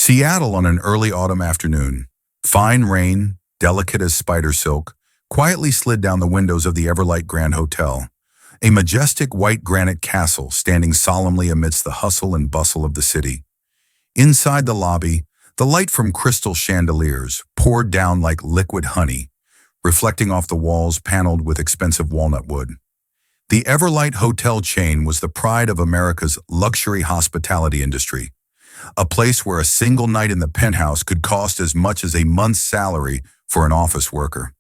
Seattle on an early autumn afternoon. Fine rain, delicate as spider silk, quietly slid down the windows of the Everlight Grand Hotel, a majestic white granite castle standing solemnly amidst the hustle and bustle of the city. Inside the lobby, the light from crystal chandeliers poured down like liquid honey, reflecting off the walls paneled with expensive walnut wood. The Everlight hotel chain was the pride of America's luxury hospitality industry, a place where a single night in the penthouse could cost as much as a month's salary for an office worker.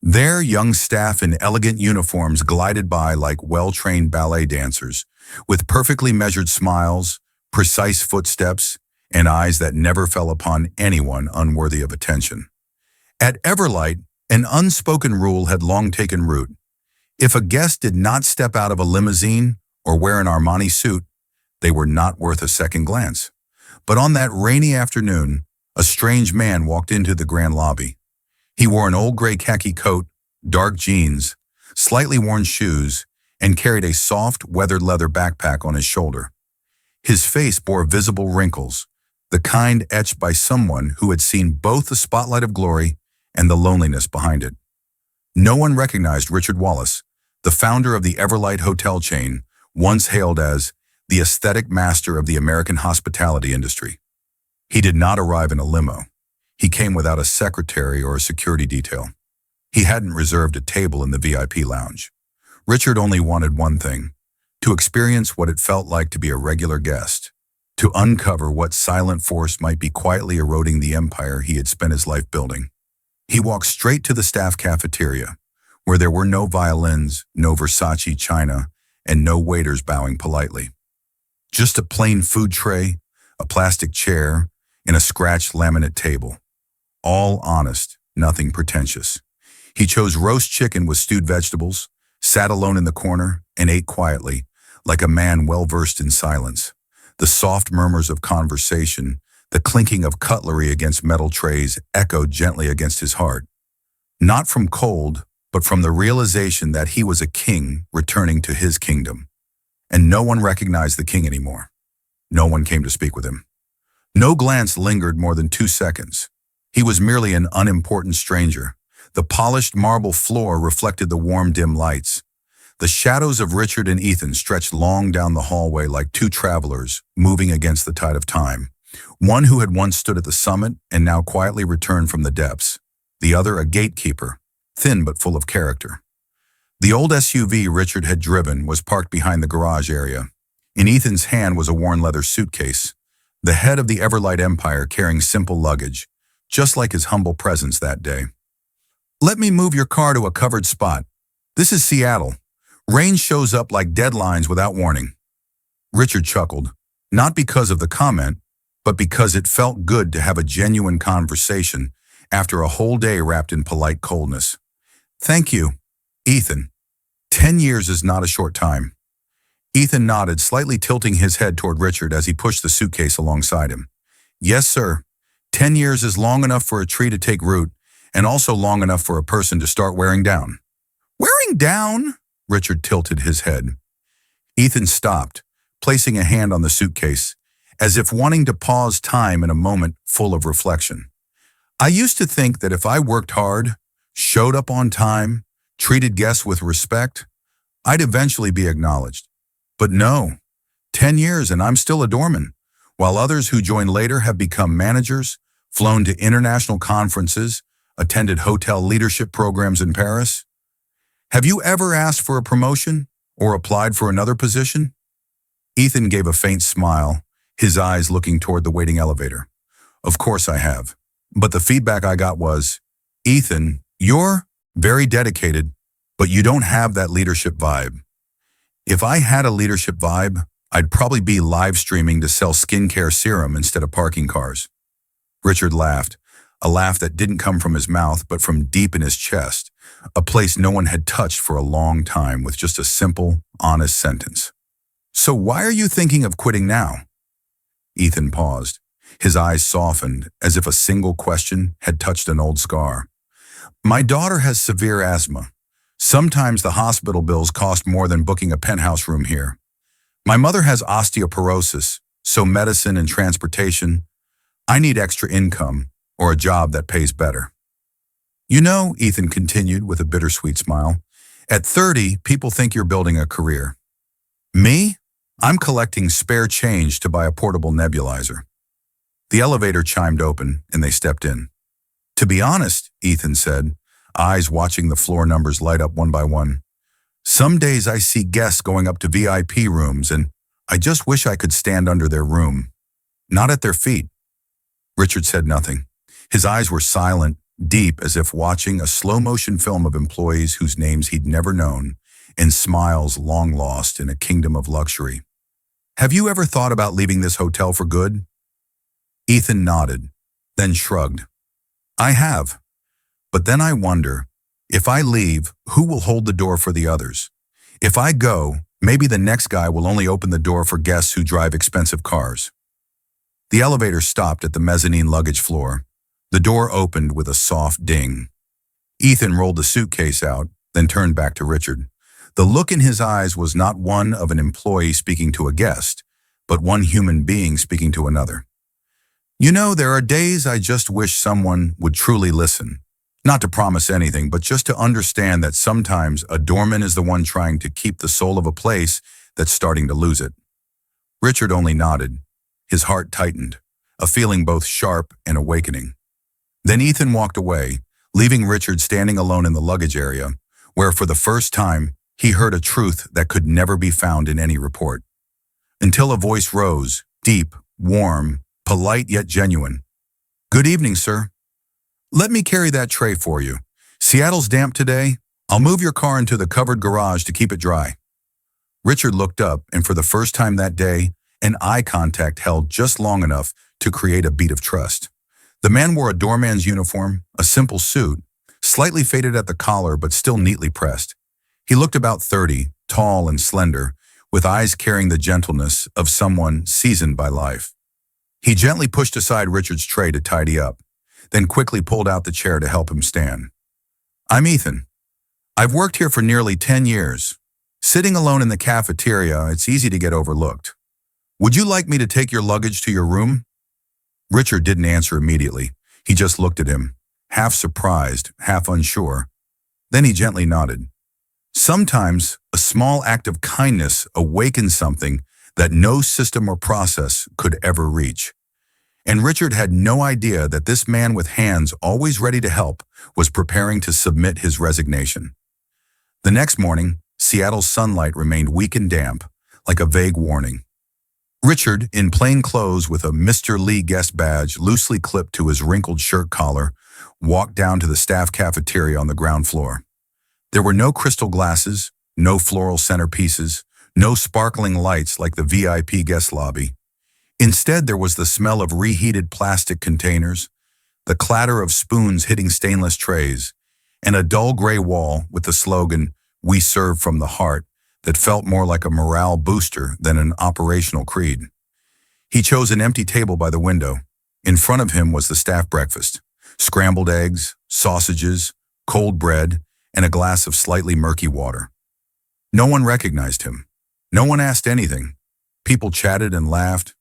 There, young staff in elegant uniforms glided by like well-trained ballet dancers, with perfectly measured smiles, precise footsteps, and eyes that never fell upon anyone unworthy of attention. At Everlight, an unspoken rule had long taken root. If a guest did not step out of a limousine or wear an Armani suit, they were not worth a second glance. But on that rainy afternoon, a strange man walked into the grand lobby. He wore an old gray khaki coat, dark jeans, slightly worn shoes, and carried a soft, weathered leather backpack on his shoulder. His face bore visible wrinkles, the kind etched by someone who had seen both the spotlight of glory and the loneliness behind it. No one recognized Richard Wallace, the founder of the Everlight hotel chain, once hailed as the aesthetic master of the American hospitality industry. He did not arrive in a limo. He came without a secretary or a security detail. He hadn't reserved a table in the VIP lounge. Richard only wanted one thing: to experience what it felt like to be a regular guest, to uncover what silent force might be quietly eroding the empire he had spent his life building. He walked straight to the staff cafeteria, where there were no violins, no Versace china, and no waiters bowing politely. Just a plain food tray, a plastic chair, and a scratched laminate table. All honest, nothing pretentious. He chose roast chicken with stewed vegetables, sat alone in the corner, and ate quietly, like a man well-versed in silence. The soft murmurs of conversation, the clinking of cutlery against metal trays echoed gently against his heart. Not from cold, but from the realization that he was a king returning to his kingdom. And no one recognized the king anymore. No one came to speak with him. No glance lingered more than 2 seconds. He was merely an unimportant stranger. The polished marble floor reflected the warm, dim lights. The shadows of Richard and Ethan stretched long down the hallway like two travelers moving against the tide of time. One who had once stood at the summit and now quietly returned from the depths. The other a gatekeeper, thin but full of character. The old SUV Richard had driven was parked behind the garage area. In Ethan's hand was a worn leather suitcase, the head of the Everlight empire carrying simple luggage, just like his humble presence that day. "Let me move your car to a covered spot. This is Seattle. Rain shows up like deadlines without warning." Richard chuckled, not because of the comment, but because it felt good to have a genuine conversation after a whole day wrapped in polite coldness. "Thank you, Ethan. 10 years is not a short time." Ethan nodded, slightly tilting his head toward Richard as he pushed the suitcase alongside him. "Yes, sir. 10 years is long enough for a tree to take root, and also long enough for a person to start wearing down." "Wearing down?" Richard tilted his head. Ethan stopped, placing a hand on the suitcase, as if wanting to pause time in a moment full of reflection. "I used to think that if I worked hard, showed up on time, treated guests with respect, I'd eventually be acknowledged. But no, 10 years and I'm still a doorman, while others who joined later have become managers, flown to international conferences, attended hotel leadership programs in Paris. Have you ever asked for a promotion or applied for another position?" Ethan gave a faint smile, his eyes looking toward the waiting elevator. "Of course I have. But the feedback I got was, Ethan, you're very dedicated, but you don't have that leadership vibe." If I had a leadership vibe, I'd probably be live streaming to sell skincare serum instead of parking cars. Richard laughed, a laugh that didn't come from his mouth but from deep in his chest, a place no one had touched for a long time, with just a simple, honest sentence. "So why are you thinking of quitting now?" Ethan paused. His eyes softened, as if a single question had touched an old scar. "My daughter has severe asthma. Sometimes the hospital bills cost more than booking a penthouse room here. My mother has osteoporosis, so medicine and transportation. I need extra income or a job that pays better. You know, Ethan continued with a bittersweet smile, at 30, people think you're building a career. Me? I'm collecting spare change to buy a portable nebulizer. The elevator chimed open and they stepped in. To be honest, Ethan said, eyes watching the floor numbers light up one by one. Some days I see guests going up to VIP rooms and I just wish I could stand under their room, not at their feet. Richard said nothing. His eyes were silent, deep as if watching a slow-motion film of employees whose names he'd never known, and smiles long lost in a kingdom of luxury. Have you ever thought about leaving this hotel for good? Ethan nodded, then shrugged. I have. But then I wonder, if I leave, who will hold the door for the others? If I go, maybe the next guy will only open the door for guests who drive expensive cars. The elevator stopped at the mezzanine luggage floor. The door opened with a soft ding. Ethan rolled the suitcase out, then turned back to Richard. The look in his eyes was not one of an employee speaking to a guest, but one human being speaking to another. You know, there are days I just wish someone would truly listen. Not to promise anything, but just to understand that sometimes a doorman is the one trying to keep the soul of a place that's starting to lose it. Richard only nodded. His heart tightened, a feeling both sharp and awakening. Then Ethan walked away, leaving Richard standing alone in the luggage area, where for the first time he heard a truth that could never be found in any report. Until a voice rose, deep, warm, polite yet genuine. Good evening, sir. Let me carry that tray for you. Seattle's damp today. I'll move your car into the covered garage to keep it dry. Richard looked up, and for the first time that day, an eye contact held just long enough to create a beat of trust. The man wore a doorman's uniform, a simple suit, slightly faded at the collar but still neatly pressed. He looked about 30, tall and slender, with eyes carrying the gentleness of someone seasoned by life. He gently pushed aside Richard's tray to tidy up, then quickly pulled out the chair to help him stand. I'm Ethan. I've worked here for nearly 10 years. Sitting alone in the cafeteria, it's easy to get overlooked. Would you like me to take your luggage to your room? Richard didn't answer immediately. He just looked at him, half surprised, half unsure. Then he gently nodded. Sometimes a small act of kindness awakens something that no system or process could ever reach. And Richard had no idea that this man with hands always ready to help was preparing to submit his resignation. The next morning, Seattle's sunlight remained weak and damp, like a vague warning. Richard, in plain clothes with a Mr. Lee guest badge loosely clipped to his wrinkled shirt collar, walked down to the staff cafeteria on the ground floor. There were no crystal glasses, no floral centerpieces, no sparkling lights like the VIP guest lobby. Instead, there was the smell of reheated plastic containers, the clatter of spoons hitting stainless trays, and a dull gray wall with the slogan, "We serve from the heart," that felt more like a morale booster than an operational creed. He chose an empty table by the window. In front of him was the staff breakfast, scrambled eggs, sausages, cold bread, and a glass of slightly murky water. No one recognized him. No one asked anything. People chatted and laughed,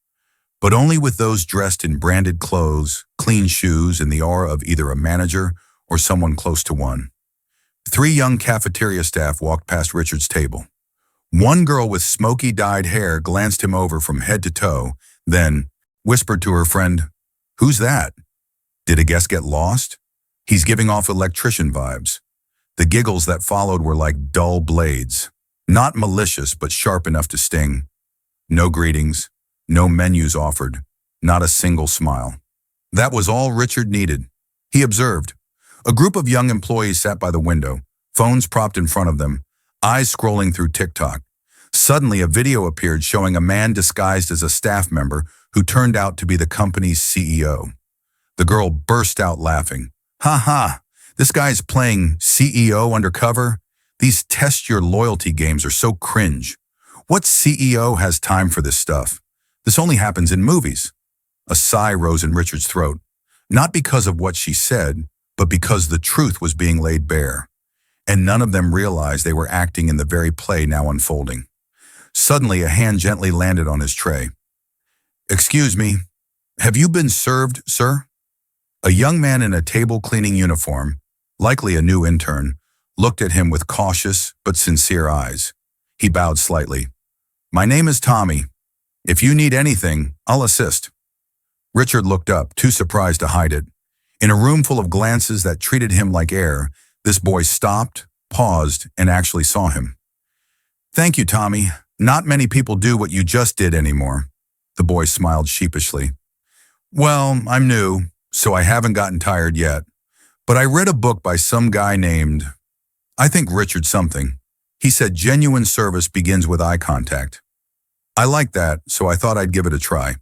but only with those dressed in branded clothes, clean shoes, and the aura of either a manager or someone close to one. 3 young cafeteria staff walked past Richard's table. One girl with smoky dyed hair glanced him over from head to toe, then whispered to her friend, "Who's that? Did a guest get lost? He's giving off electrician vibes." The giggles that followed were like dull blades, not malicious but sharp enough to sting. No greetings, no menus offered, not a single smile. That was all Richard needed. He observed. A group of young employees sat by the window, phones propped in front of them, eyes scrolling through TikTok. Suddenly, a video appeared showing a man disguised as a staff member who turned out to be the company's CEO. The girl burst out laughing. "Ha ha, this guy's playing CEO undercover? These test your loyalty games are so cringe. What CEO has time for this stuff? This only happens in movies." A sigh rose in Richard's throat, not because of what she said, but because the truth was being laid bare. And none of them realized they were acting in the very play now unfolding. Suddenly, a hand gently landed on his tray. "Excuse me, Have you been served, sir? A young man in a table cleaning uniform, likely a new intern, looked at him with cautious but sincere eyes. He bowed slightly. My name is Tommy. If you need anything, I'll assist. Richard looked up, too surprised to hide it. In a room full of glances that treated him like air, this boy stopped, paused, and actually saw him. Thank you, Tommy. Not many people do what you just did anymore. The boy smiled sheepishly. Well, I'm new, so I haven't gotten tired yet. But I read a book by some guy named, I think Richard something. He said genuine service begins with eye contact. I liked that, so I thought I'd give it a try.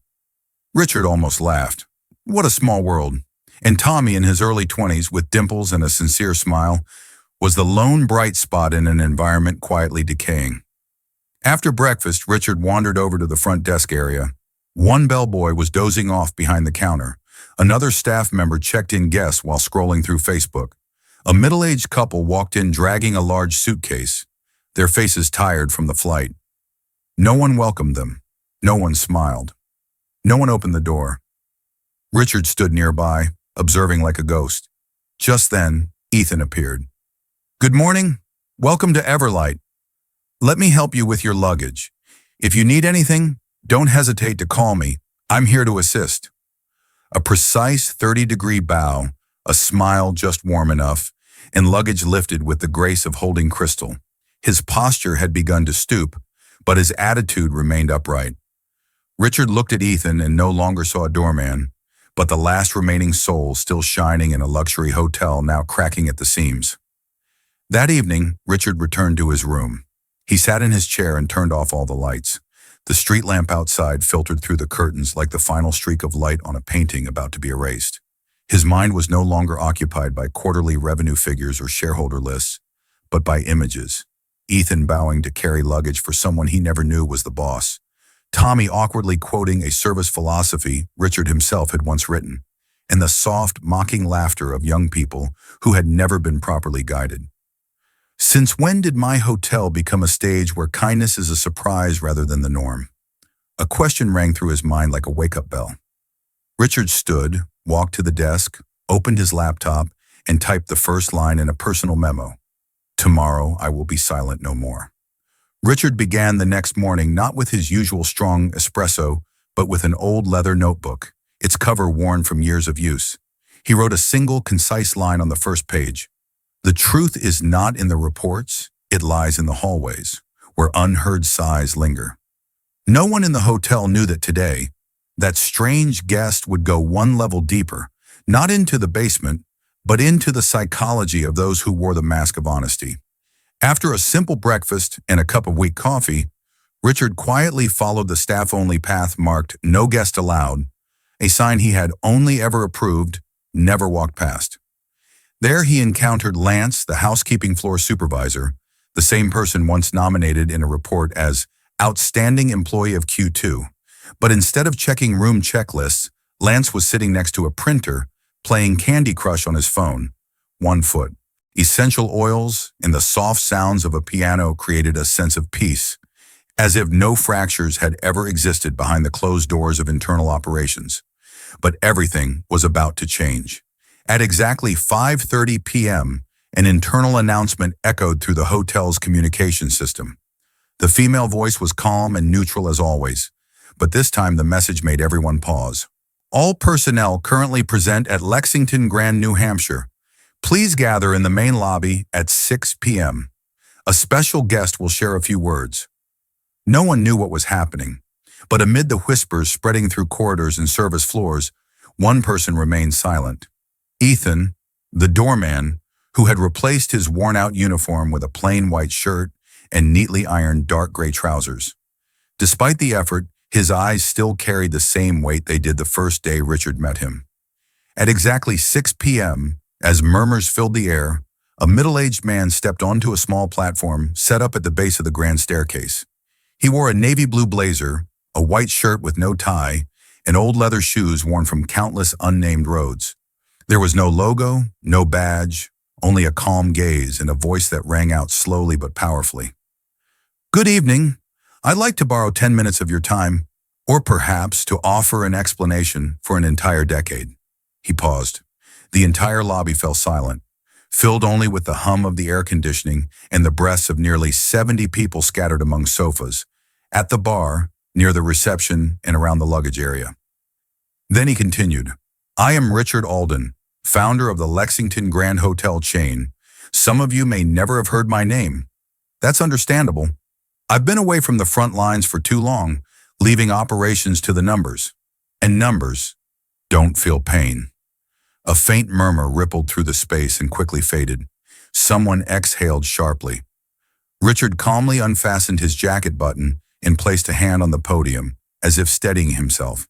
Richard almost laughed. What a small world. And Tommy, in his early 20s, with dimples and a sincere smile, was the lone bright spot in an environment quietly decaying. After breakfast, Richard wandered over to the front desk area. One bellboy was dozing off behind the counter. Another staff member checked in guests while scrolling through Facebook. A middle-aged couple walked in dragging a large suitcase, their faces tired from the flight. No one welcomed them. No one smiled. No one opened the door. Richard stood nearby, observing like a ghost. Just then, Ethan appeared. Good morning. Welcome to Everlight. Let me help you with your luggage. If you need anything, don't hesitate to call me. I'm here to assist. A precise 30-degree bow, a smile just warm enough, and luggage lifted with the grace of holding crystal. His posture had begun to stoop, but his attitude remained upright. Richard looked at Ethan and no longer saw a doorman, but the last remaining soul still shining in a luxury hotel now cracking at the seams. That evening, Richard returned to his room. He sat in his chair and turned off all the lights. The street lamp outside filtered through the curtains like the final streak of light on a painting about to be erased. His mind was no longer occupied by quarterly revenue figures or shareholder lists, but by images. Ethan bowing to carry luggage for someone he never knew was the boss. Tommy awkwardly quoting a service philosophy Richard himself had once written, and the soft, mocking laughter of young people who had never been properly guided. Since when did my hotel become a stage where kindness is a surprise rather than the norm? A question rang through his mind like a wake-up bell. Richard stood, walked to the desk, opened his laptop, and typed the first line in a personal memo. Tomorrow I will be silent no more. Richard began the next morning not with his usual strong espresso, but with an old leather notebook, its cover worn from years of use. He wrote a single, concise line on the first page. The truth is not in the reports, it lies in the hallways, where unheard sighs linger. No one in the hotel knew that today, that strange guest would go one level deeper, not into the basement, but into the psychology of those who wore the mask of honesty. After a simple breakfast and a cup of weak coffee, Richard quietly followed the staff-only path marked "No Guest Allowed," a sign he had only ever approved, never walked past. There he encountered Lance, the housekeeping floor supervisor, the same person once nominated in a report as Outstanding Employee of Q2. But instead of checking room checklists, Lance was sitting next to a printer, playing Candy Crush on his phone. 1 foot. Essential oils and the soft sounds of a piano created a sense of peace, as if no fractures had ever existed behind the closed doors of internal operations. But everything was about to change. At exactly 5:30 p.m., an internal announcement echoed through the hotel's communication system. The female voice was calm and neutral as always, but this time the message made everyone pause. All personnel currently present at Lexington Grand, New Hampshire. Please gather in the main lobby at 6 p.m. A special guest will share a few words. No one knew what was happening, but amid the whispers spreading through corridors and service floors, one person remained silent. Ethan, the doorman, who had replaced his worn-out uniform with a plain white shirt and neatly ironed dark gray trousers. Despite the effort, his eyes still carried the same weight they did the first day Richard met him. At exactly 6 p.m., as murmurs filled the air, a middle-aged man stepped onto a small platform set up at the base of the grand staircase. He wore a navy blue blazer, a white shirt with no tie, and old leather shoes worn from countless unnamed roads. There was no logo, no badge, only a calm gaze and a voice that rang out slowly but powerfully. Good evening. I'd like to borrow 10 minutes of your time. Or perhaps to offer an explanation for an entire decade. He paused. The entire lobby fell silent, filled only with the hum of the air conditioning and the breaths of nearly 70 people scattered among sofas, at the bar, near the reception, and around the luggage area. Then he continued, I am Richard Alden, founder of the Lexington Grand Hotel chain. Some of you may never have heard my name. That's understandable. I've been away from the front lines for too long, leaving operations to the numbers. And numbers don't feel pain. A faint murmur rippled through the space and quickly faded. Someone exhaled sharply. Richard calmly unfastened his jacket button and placed a hand on the podium, as if steadying himself.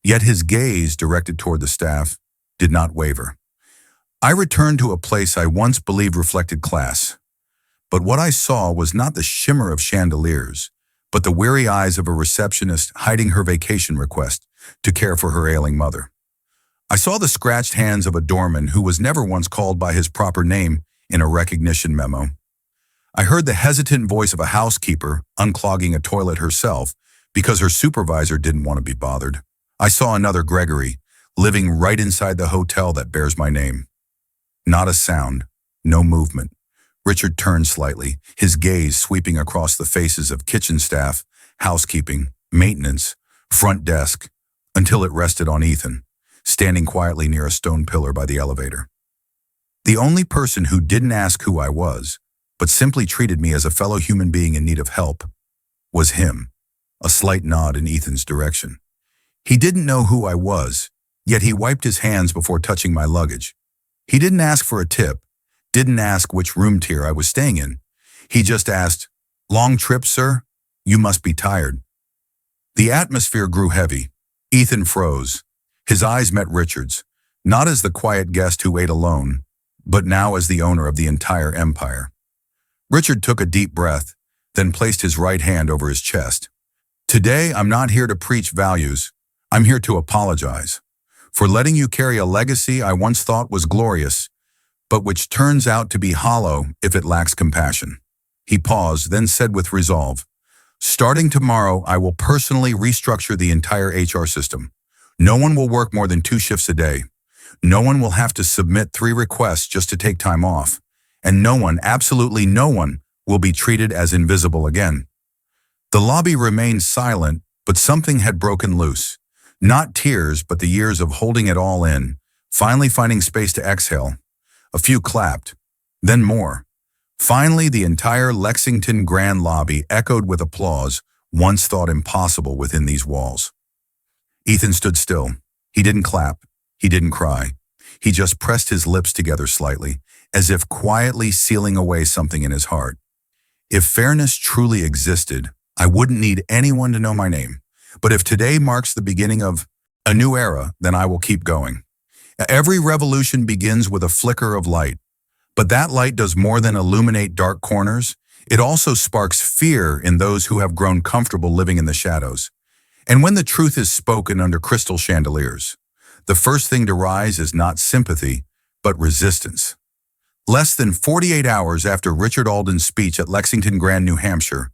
Yet his gaze, directed toward the staff, did not waver. I returned to a place I once believed reflected class. But what I saw was not the shimmer of chandeliers, but the weary eyes of a receptionist hiding her vacation request to care for her ailing mother. I saw the scratched hands of a doorman who was never once called by his proper name in a recognition memo. I heard the hesitant voice of a housekeeper unclogging a toilet herself because her supervisor didn't want to be bothered. I saw another Gregory, living right inside the hotel that bears my name. Not a sound, no movement. Richard turned slightly, his gaze sweeping across the faces of kitchen staff, housekeeping, maintenance, front desk, until it rested on Ethan, standing quietly near a stone pillar by the elevator. The only person who didn't ask who I was, but simply treated me as a fellow human being in need of help, was him, a slight nod in Ethan's direction. He didn't know who I was, yet he wiped his hands before touching my luggage. He didn't ask for a tip, didn't ask which room tier I was staying in. He just asked, "Long trip, sir? You must be tired." The atmosphere grew heavy. Ethan froze. His eyes met Richard's, not as the quiet guest who ate alone, but now as the owner of the entire empire. Richard took a deep breath, then placed his right hand over his chest. Today, I'm not here to preach values. I'm here to apologize for letting you carry a legacy I once thought was glorious, but which turns out to be hollow if it lacks compassion. He paused, then said with resolve, "Starting tomorrow, I will personally restructure the entire HR system. No one will work more than 2 shifts a day. No one will have to submit 3 requests just to take time off. And no one, absolutely no one, will be treated as invisible again." The lobby remained silent, but something had broken loose. Not tears, but the years of holding it all in, finally finding space to exhale. A few clapped, then more. Finally, the entire Lexington Grand lobby echoed with applause, once thought impossible within these walls. Ethan stood still. He didn't clap. He didn't cry. He just pressed his lips together slightly, as if quietly sealing away something in his heart. If fairness truly existed, I wouldn't need anyone to know my name. But if today marks the beginning of a new era, then I will keep going. Every revolution begins with a flicker of light. But that light does more than illuminate dark corners. It also sparks fear in those who have grown comfortable living in the shadows. And when the truth is spoken under crystal chandeliers, the first thing to rise is not sympathy, but resistance. Less than 48 hours after Richard Alden's speech at Lexington Grand, New Hampshire,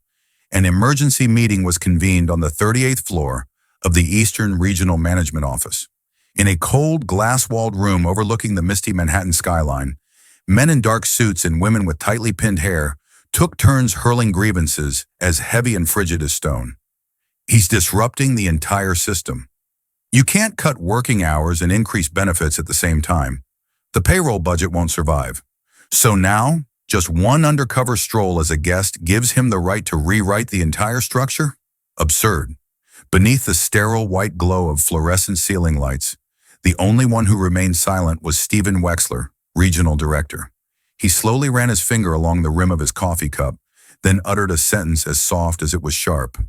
an emergency meeting was convened on the 38th floor of the Eastern Regional Management Office. In a cold, glass-walled room overlooking the misty Manhattan skyline, men in dark suits and women with tightly pinned hair took turns hurling grievances as heavy and frigid as stone. "He's disrupting the entire system. You can't cut working hours and increase benefits at the same time. The payroll budget won't survive. So now, just one undercover stroll as a guest gives him the right to rewrite the entire structure? Absurd." Beneath the sterile white glow of fluorescent ceiling lights, the only one who remained silent was Stephen Wexler, regional director. He slowly ran his finger along the rim of his coffee cup, then uttered a sentence as soft as it was sharp.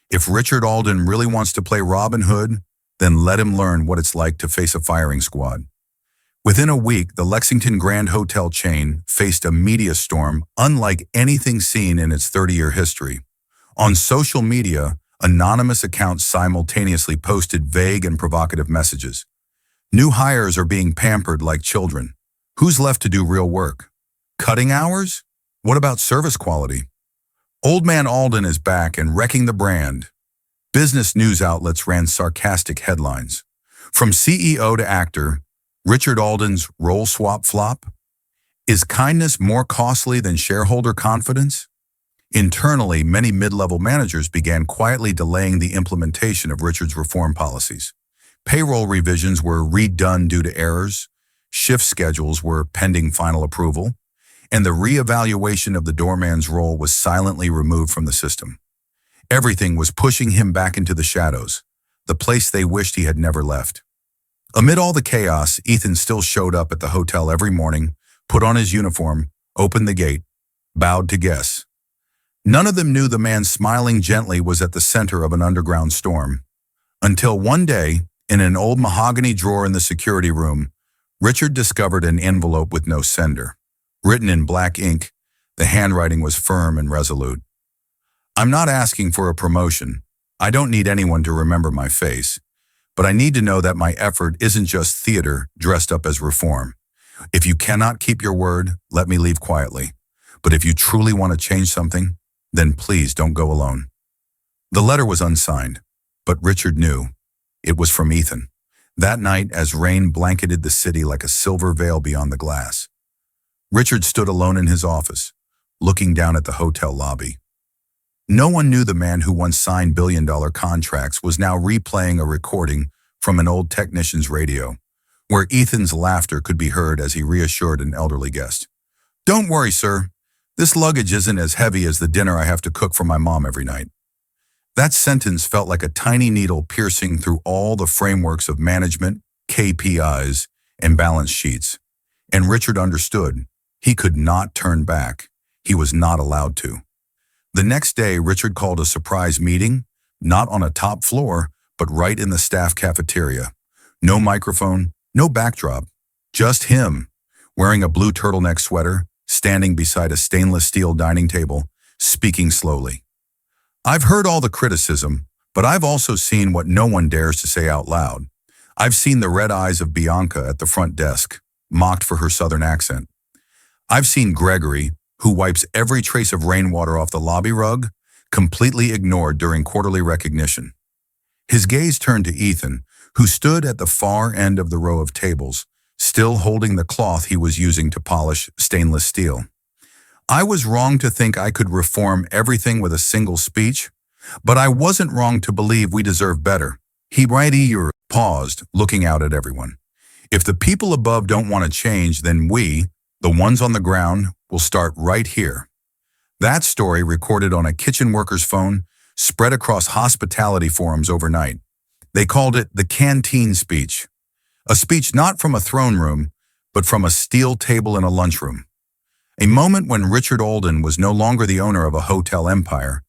"If Richard Alden really wants to play Robin Hood, then let him learn what it's like to face a firing squad." Within a week, the Lexington Grand Hotel chain faced a media storm unlike anything seen in its 30-year history. On social media, anonymous accounts simultaneously posted vague and provocative messages. New hires are being pampered like children. Who's left to do real work? Cutting hours? What about service quality? Old Man Alden is back and wrecking the brand. Business news outlets ran sarcastic headlines. From CEO to actor, Richard Alden's role swap flop? Is kindness more costly than shareholder confidence? Internally, many mid-level managers began quietly delaying the implementation of Richard's reform policies. Payroll revisions were redone due to errors, shift schedules were pending final approval, and the re-evaluation of the doorman's role was silently removed from the system. Everything was pushing him back into the shadows, the place they wished he had never left. Amid all the chaos, Ethan still showed up at the hotel every morning, put on his uniform, opened the gate, bowed to guests. None of them knew the man smiling gently was at the center of an underground storm. Until one day, in an old mahogany drawer in the security room, Richard discovered an envelope with no sender. Written in black ink, the handwriting was firm and resolute. I'm not asking for a promotion. I don't need anyone to remember my face. But I need to know that my effort isn't just theater dressed up as reform. If you cannot keep your word, let me leave quietly. But if you truly want to change something, then please don't go alone. The letter was unsigned, but Richard knew. It was from Ethan. That night, as rain blanketed the city like a silver veil beyond the glass, Richard stood alone in his office, looking down at the hotel lobby. No one knew the man who once signed billion-dollar contracts was now replaying a recording from an old technician's radio, where Ethan's laughter could be heard as he reassured an elderly guest. Don't worry, sir. This luggage isn't as heavy as the dinner I have to cook for my mom every night. That sentence felt like a tiny needle piercing through all the frameworks of management, KPIs, and balance sheets. And Richard understood. He could not turn back. He was not allowed to. The next day, Richard called a surprise meeting, not on a top floor, but right in the staff cafeteria. No microphone, no backdrop, just him, wearing a blue turtleneck sweater, standing beside a stainless steel dining table, speaking slowly. I've heard all the criticism, but I've also seen what no one dares to say out loud. I've seen the red eyes of Bianca at the front desk, mocked for her southern accent. I've seen Gregory, who wipes every trace of rainwater off the lobby rug, completely ignored during quarterly recognition. His gaze turned to Ethan, who stood at the far end of the row of tables, still holding the cloth he was using to polish stainless steel. I was wrong to think I could reform everything with a single speech, but I wasn't wrong to believe we deserve better. He paused, looking out at everyone. If the people above don't want to change, then we, the ones on the ground, will start right here. That story, recorded on a kitchen worker's phone, spread across hospitality forums overnight. They called it the canteen speech, a speech not from a throne room, but from a steel table in a lunchroom. A moment when Richard Alden was no longer the owner of a hotel empire,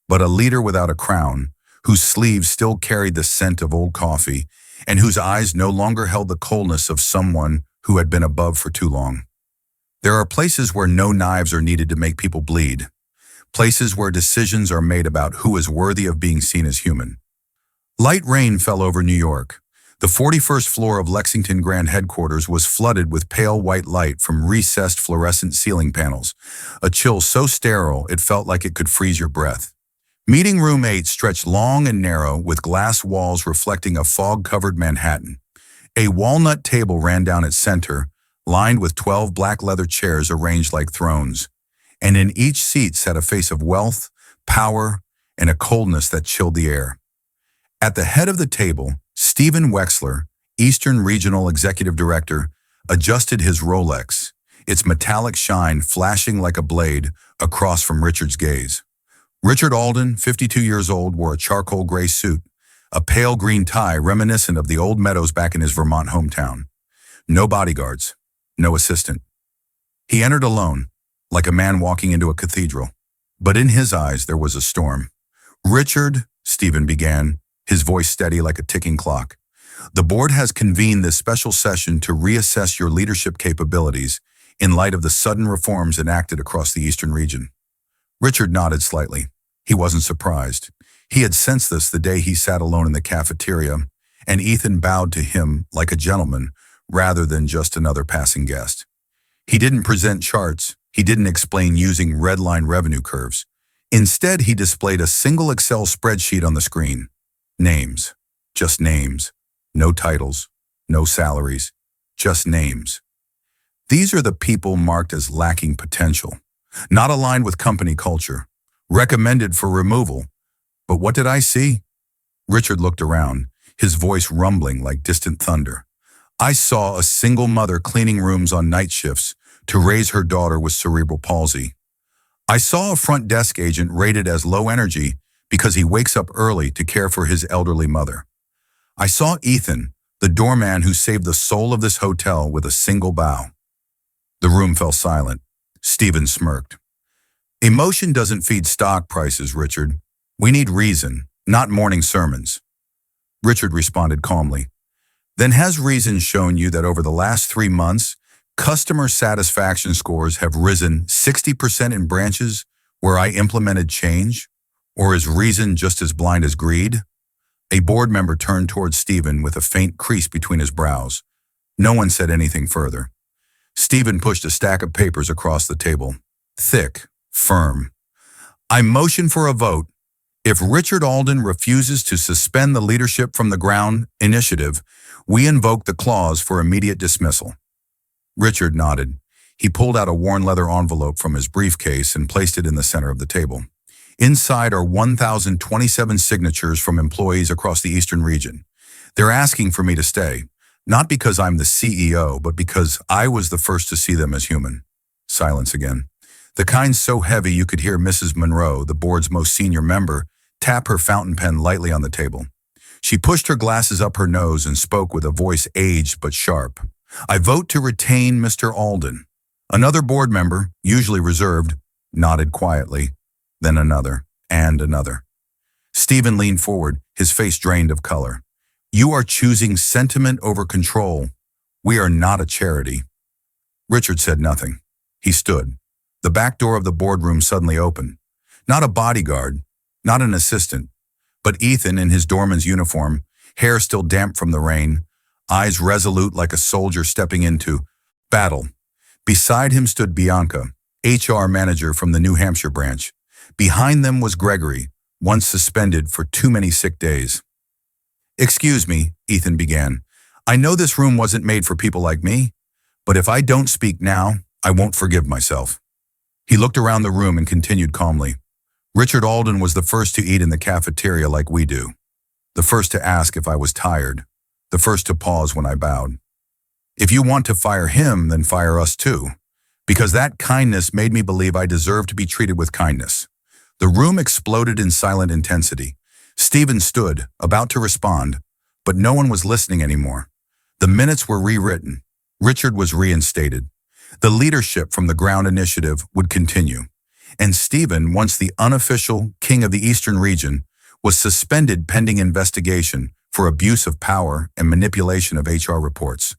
but a leader without a crown, whose sleeves still carried the scent of old coffee, and whose eyes no longer held the coldness of someone who had been above for too long. There are places where no knives are needed to make people bleed, places where decisions are made about who is worthy of being seen as human. Light rain fell over New York. The 41st floor of Lexington Grand Headquarters was flooded with pale white light from recessed fluorescent ceiling panels, a chill so sterile it felt like it could freeze your breath. Meeting Room 8 stretched long and narrow, with glass walls reflecting a fog-covered Manhattan. A walnut table ran down its center, lined with 12 black leather chairs arranged like thrones, and in each seat sat a face of wealth, power, and a coldness that chilled the air. At the head of the table, Stephen Wexler, Eastern Regional Executive Director, adjusted his Rolex, its metallic shine flashing like a blade across from Richard's gaze. Richard Alden, 52 years old, wore a charcoal gray suit, a pale green tie reminiscent of the old meadows back in his Vermont hometown. No bodyguards. No assistant. He entered alone, like a man walking into a cathedral. But in his eyes there was a storm. Richard, Stephen began, his voice steady like a ticking clock. The board has convened this special session to reassess your leadership capabilities in light of the sudden reforms enacted across the Eastern region. Richard nodded slightly. He wasn't surprised. He had sensed this the day he sat alone in the cafeteria, and Ethan bowed to him like a gentleman, rather than just another passing guest. He didn't present charts. He didn't explain using red line revenue curves. Instead, he displayed a single Excel spreadsheet on the screen. Names. Just names. No titles. No salaries. Just names. These are the people marked as lacking potential, not aligned with company culture, recommended for removal. But what did I see? Richard looked around, his voice rumbling like distant thunder. I saw a single mother cleaning rooms on night shifts to raise her daughter with cerebral palsy. I saw a front desk agent rated as low energy because he wakes up early to care for his elderly mother. I saw Ethan, the doorman who saved the soul of this hotel with a single bow. The room fell silent. Stephen smirked. Emotion doesn't feed stock prices, Richard. We need reason, not morning sermons. Richard responded calmly. Then has reason shown you that over the last 3 months, customer satisfaction scores have risen 60% in branches where I implemented change? Or is reason just as blind as greed? A board member turned towards Stephen with a faint crease between his brows. No one said anything further. Stephen pushed a stack of papers across the table. Thick, firm. I motion for a vote. If Richard Alden refuses to suspend the Leadership from the Ground initiative, we invoke the clause for immediate dismissal. Richard nodded. He pulled out a worn leather envelope from his briefcase and placed it in the center of the table. Inside are 1,027 signatures from employees across the Eastern region. They're asking for me to stay, not because I'm the CEO, but because I was the first to see them as human. Silence again. The kind so heavy you could hear Mrs. Monroe, the board's most senior member, tap her fountain pen lightly on the table. She pushed her glasses up her nose and spoke with a voice aged but sharp. I vote to retain Mr. Alden. Another board member, usually reserved, nodded quietly. Then another, and another. Stephen leaned forward, his face drained of color. You are choosing sentiment over control. We are not a charity. Richard said nothing. He stood. The back door of the boardroom suddenly opened. Not a bodyguard, not an assistant, but Ethan in his doorman's uniform, hair still damp from the rain, eyes resolute like a soldier stepping into battle. Beside him stood Bianca, HR manager from the New Hampshire branch. Behind them was Gregory, once suspended for too many sick days. Excuse me, Ethan began. I know this room wasn't made for people like me, but if I don't speak now, I won't forgive myself. He looked around the room and continued calmly. Richard Alden was the first to eat in the cafeteria like we do. The first to ask if I was tired. The first to pause when I bowed. If you want to fire him, then fire us too. Because that kindness made me believe I deserved to be treated with kindness. The room exploded in silent intensity. Stephen stood, about to respond, but no one was listening anymore. The minutes were rewritten. Richard was reinstated. The Leadership from the Ground initiative would continue. And Stephen, once the unofficial king of the Eastern region, was suspended pending investigation for abuse of power and manipulation of HR reports.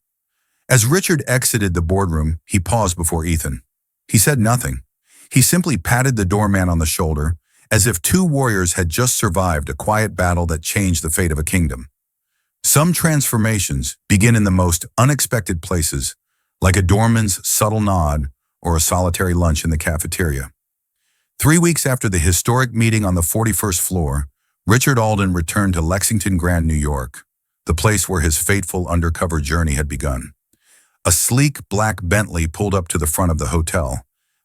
As Richard exited the boardroom, he paused before Ethan. He said nothing. He simply patted the doorman on the shoulder, as if two warriors had just survived a quiet battle that changed the fate of a kingdom. Some transformations begin in the most unexpected places, like a doorman's subtle nod or a solitary lunch in the cafeteria. 3 weeks after the historic meeting on the 41st floor, Richard Alden returned to Lexington Grand, New York, the place where his fateful undercover journey had begun. A sleek black Bentley pulled up to the front of the hotel,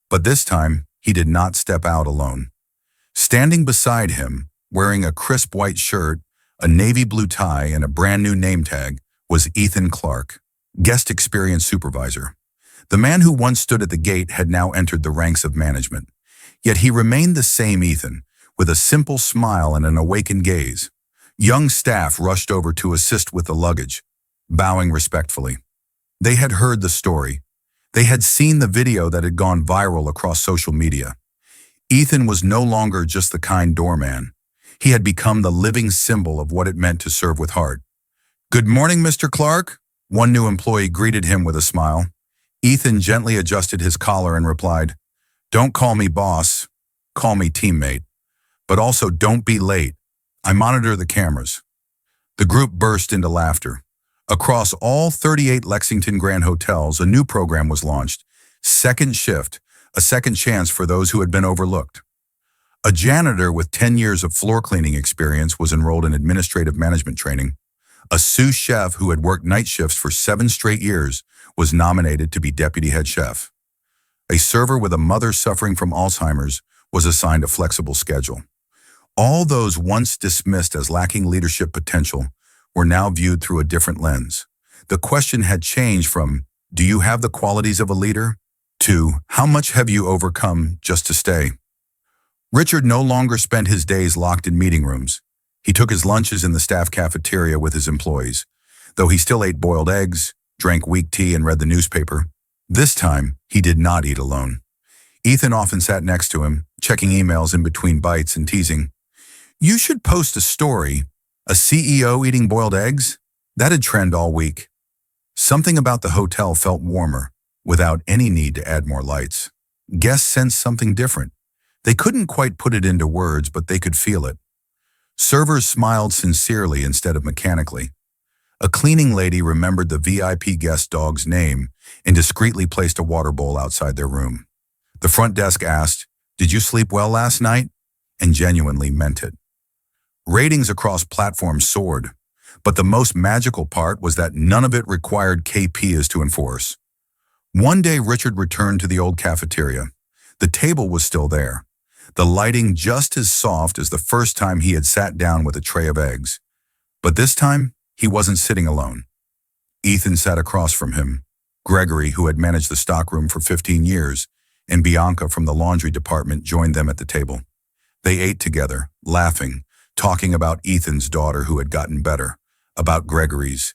but this time he did not step out alone. Standing beside him, wearing a crisp white shirt, a navy blue tie, and a brand new name tag, was Ethan Clark, guest experience supervisor. The man who once stood at the gate had now entered the ranks of management. Yet he remained the same Ethan, with a simple smile and an awakened gaze. Young staff rushed over to assist with the luggage, bowing respectfully. They had heard the story. They had seen the video that had gone viral across social media. Ethan was no longer just the kind doorman. He had become the living symbol of what it meant to serve with heart. "Good morning, Mr. Clark," one new employee greeted him with a smile. Ethan gently adjusted his collar and replied, "Don't call me boss, call me teammate. But also don't be late. I monitor the cameras." The group burst into laughter. Across all 38 Lexington Grand hotels, a new program was launched, Second Shift, a second chance for those who had been overlooked. A janitor with 10 years of floor cleaning experience was enrolled in administrative management training. A sous chef who had worked night shifts for 7 straight years was nominated to be deputy head chef. A server with a mother suffering from Alzheimer's was assigned a flexible schedule. All those once dismissed as lacking leadership potential were now viewed through a different lens. The question had changed from, "Do you have the qualities of a leader?" to, "How much have you overcome just to stay?" Richard no longer spent his days locked in meeting rooms. He took his lunches in the staff cafeteria with his employees. Though he still ate boiled eggs, drank weak tea, and read the newspaper, this time he did not eat alone. Ethan often sat next to him, checking emails in between bites and teasing, "You should post a story. A CEO eating boiled eggs? That'd trend all week." Something about the hotel felt warmer, without any need to add more lights. Guests sensed something different. They couldn't quite put it into words, but they could feel it. Servers smiled sincerely instead of mechanically. A cleaning lady remembered the VIP guest dog's name and discreetly placed a water bowl outside their room. The front desk asked, "Did you sleep well last night?" and genuinely meant it. Ratings across platforms soared, but the most magical part was that none of it required KPIs to enforce. One day Richard returned to the old cafeteria. The table was still there, the lighting just as soft as the first time he had sat down with a tray of eggs. But this time, he wasn't sitting alone. Ethan sat across from him, Gregory, who had managed the stockroom for 15 years, and Bianca from the laundry department joined them at the table. They ate together, laughing, talking about Ethan's daughter who had gotten better, about Gregory's,